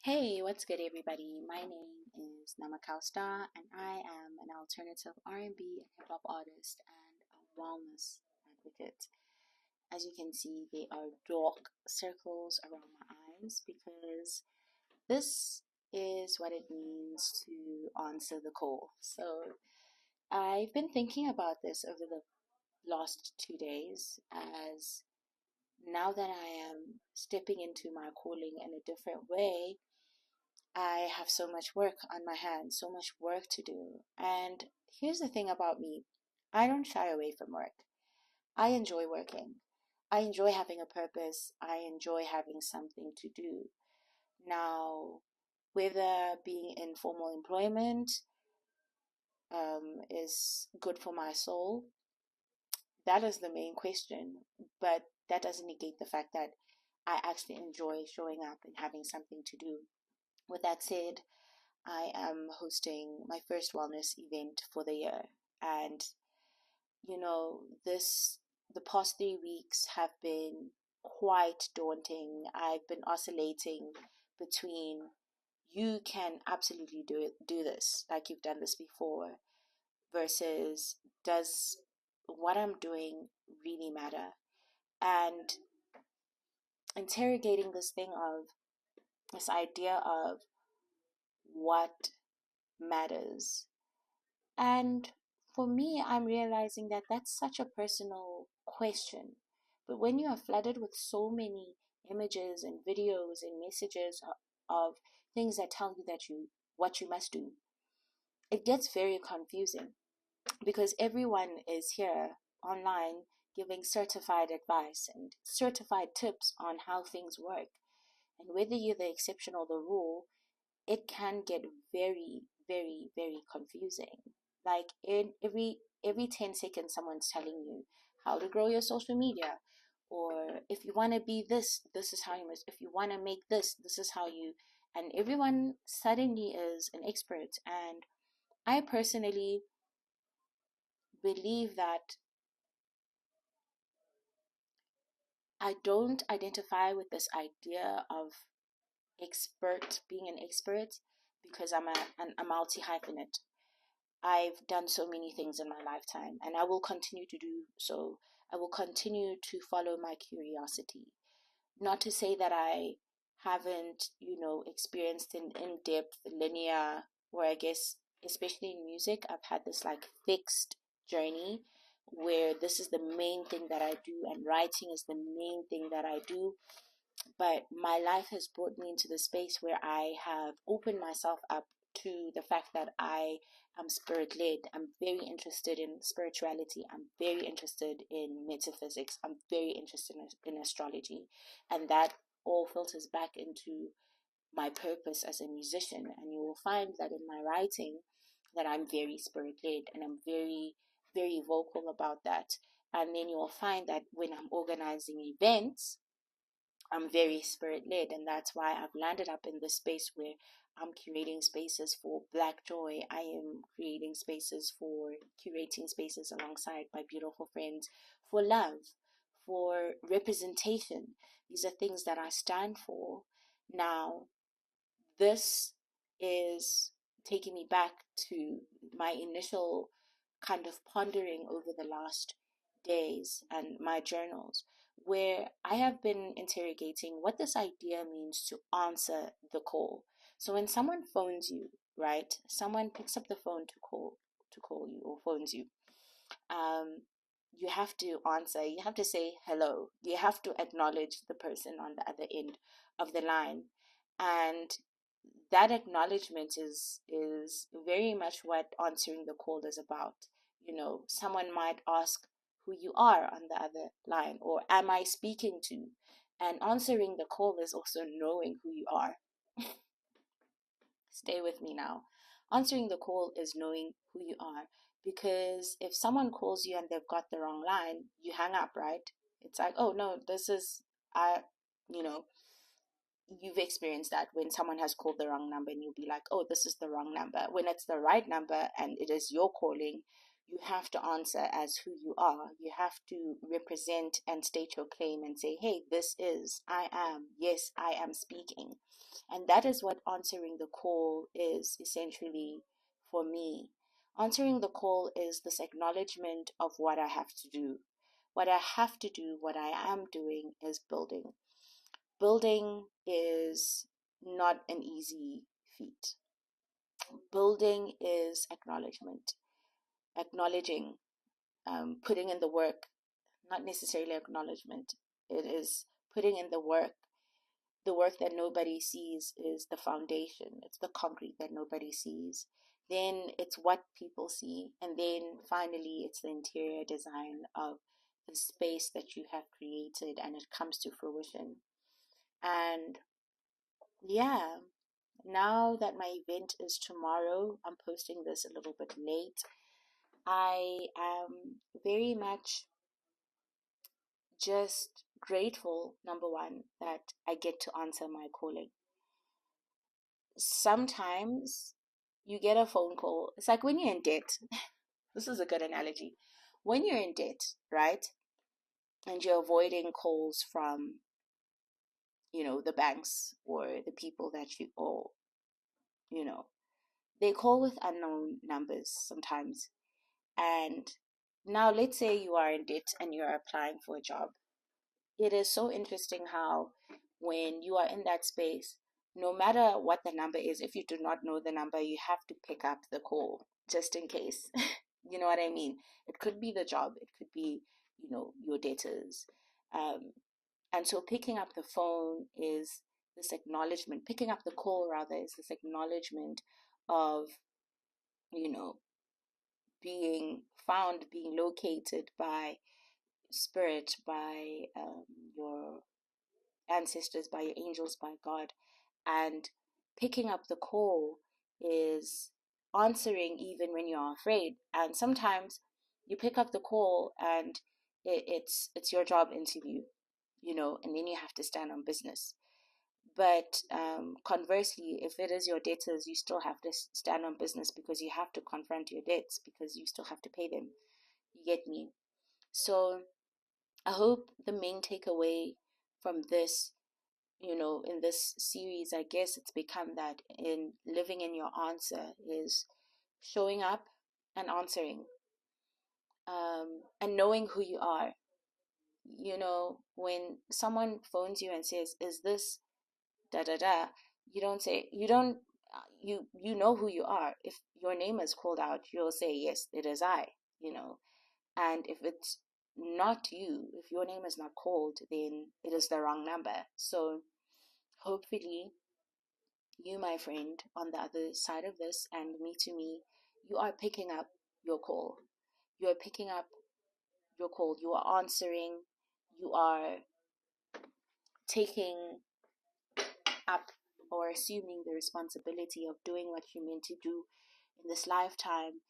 Hey, what's good, everybody? My name is Namakau Star, and I am an alternative R&B and hip hop artist and a wellness advocate. As you can see, there are dark circles around my eyes because this is what it means to answer the call. So, I've been thinking about this over the last 2 days as now that I am stepping into my calling in a different way. I have so much work on my hands, so much work to do. And here's the thing about me, I don't shy away from work. I enjoy working. I enjoy having a purpose. I enjoy having something to do. Now, whether being in formal employment is good for my soul, that is the main question. But that doesn't negate the fact that I actually enjoy showing up and having something to do. With that said, I am hosting my first wellness event for the year. And, the past 3 weeks have been quite daunting. I've been oscillating between you can absolutely do this, like you've done this before, versus does what I'm doing really matter? And interrogating this idea of what matters. And for me, I'm realizing that that's such a personal question. But when you are flooded with so many images and videos and messages of things that tell you what you must do, it gets very confusing because everyone is here online giving certified advice and certified tips on how things work. And whether you're the exception or the rule, it can get very, very, very confusing. Like in every 10 seconds, someone's telling you how to grow your social media, or if you want to be this, this is how you must. If you want to make this, this is how you. And everyone suddenly is an expert. And I personally believe that I don't identify with this idea of being an expert, because I'm a multi hyphenate. I've done so many things in my lifetime, and I will continue to do so. I will continue to follow my curiosity. Not to say that I haven't, experienced an in-depth linear, or I guess, especially in music, I've had this like fixed journey where this is the main thing that I do, and writing is the main thing that I do. But my life has brought me into the space where I have opened myself up to the fact that I am spirit led. I'm very interested in spirituality. I'm very interested in metaphysics. I'm very interested in astrology. And that all filters back into my purpose as a musician. And you will find that in my writing that I'm very spirit led, and I'm very, very vocal about that. And then you'll find that when I'm organizing events, I'm very spirit led, and that's why I've landed up in this space where I'm curating spaces for Black Joy. I am creating spaces for curating spaces alongside my beautiful friends for love, for representation. These are things that I stand for. Now, this is taking me back to my initial kind of pondering over the last days and my journals, where I have been interrogating what this idea means to answer the call. So when someone phones you, right? Someone picks up the phone to call you or phones you. Um, you have to answer. You have to say hello. You have to acknowledge the person on the other end of the line, and that acknowledgement is very much what answering the call is about. Someone might ask who you are on the other line, or am I speaking to? And answering the call is also knowing who you are. Stay with me now. Answering the call is knowing who you are, because if someone calls you and they've got the wrong line, you hang up, right? It's like, oh no, this is I you know you've experienced that when someone has called the wrong number, and you'll be like, oh, this is the wrong number. When it's the right number and it is your calling, you have to answer as who you are. You have to represent and state your claim and say, hey, this is, I am, yes, I am speaking. And that is what answering the call is essentially for me. Answering the call is this acknowledgement of what I have to do. What I have to do, what I am doing is building. Building is not an easy feat. Building is acknowledgement, acknowledging, putting in the work, not necessarily acknowledgement. It is putting in the work. The work that nobody sees is the foundation. It's the concrete that nobody sees. Then it's what people see. And then finally, it's the interior design of the space that you have created, and it comes to fruition. And yeah, now that my event is tomorrow, I'm posting this a little bit late. I am very much just grateful, number one, that I get to answer my calling. Sometimes you get a phone call. It's like when you're in debt. This is a good analogy. When you're in debt, right? And you're avoiding calls from, the banks or the people that you owe, they call with unknown numbers sometimes. And now let's say you are in debt and you're applying for a job. It is so interesting how when you are in that space, no matter what the number is, if you do not know the number, you have to pick up the call just in case. You know what I mean? It could be the job, it could be, your debtors. And so picking up the phone is this acknowledgement, picking up the call rather is this acknowledgement of, being found, being located by spirit, by your ancestors, by your angels, by God. And picking up the call is answering even when you're afraid. And sometimes you pick up the call and it's your job interview, and then you have to stand on business. But conversely, if it is your debtors, you still have to stand on business because you have to confront your debts because you still have to pay them. You get me? So I hope the main takeaway from this, in this series, I guess it's become that in living in your answer is showing up and answering, and knowing who you are. When someone phones you and says, "Is this da da da?" You know who you are. If your name is called out, you'll say, "Yes, it is I." And if it's not you, if your name is not called, then it is the wrong number. So hopefully you, my friend, on the other side of this, and me to me, you are picking up your call. You are picking up your call. You are answering. You are taking up or assuming the responsibility of doing what you're meant to do in this lifetime.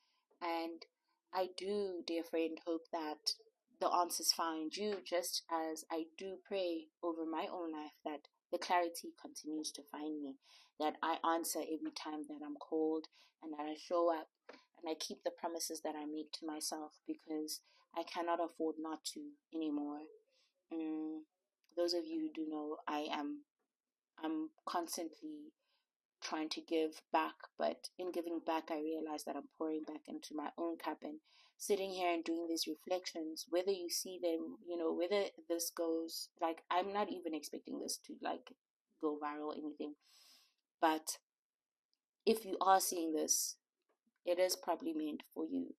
And I do, dear friend, hope that the answers find you, just as I do pray over my own life that the clarity continues to find me, that I answer every time that I'm called, and that I show up and I keep the promises that I make to myself, because I cannot afford not to anymore. Those of you who do know, I'm constantly trying to give back, but in giving back, I realize that I'm pouring back into my own cup. And sitting here and doing these reflections, whether you see them, whether this goes, like, I'm not even expecting this to like go viral or anything, but if you are seeing this, it is probably meant for you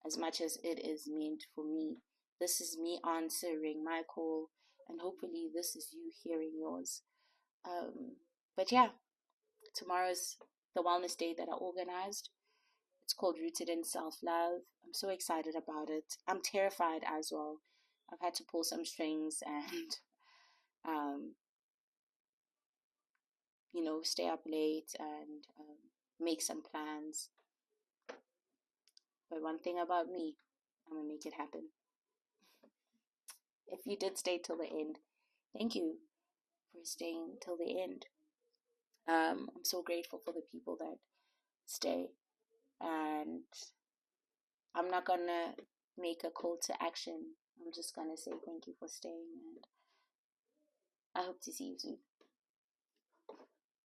as much as it is meant for me. This is me answering my call, and hopefully this is you hearing yours. But yeah, tomorrow's the wellness day that I organized. It's called Rooted in Self-Love. I'm so excited about it. I'm terrified as well. I've had to pull some strings and, stay up late and make some plans. But one thing about me, I'm going to make it happen. If you did stay till the end, thank you for staying till the end. I'm so grateful for the people that stay. And I'm not gonna make a call to action. I'm just gonna say thank you for staying, and I hope to see you soon.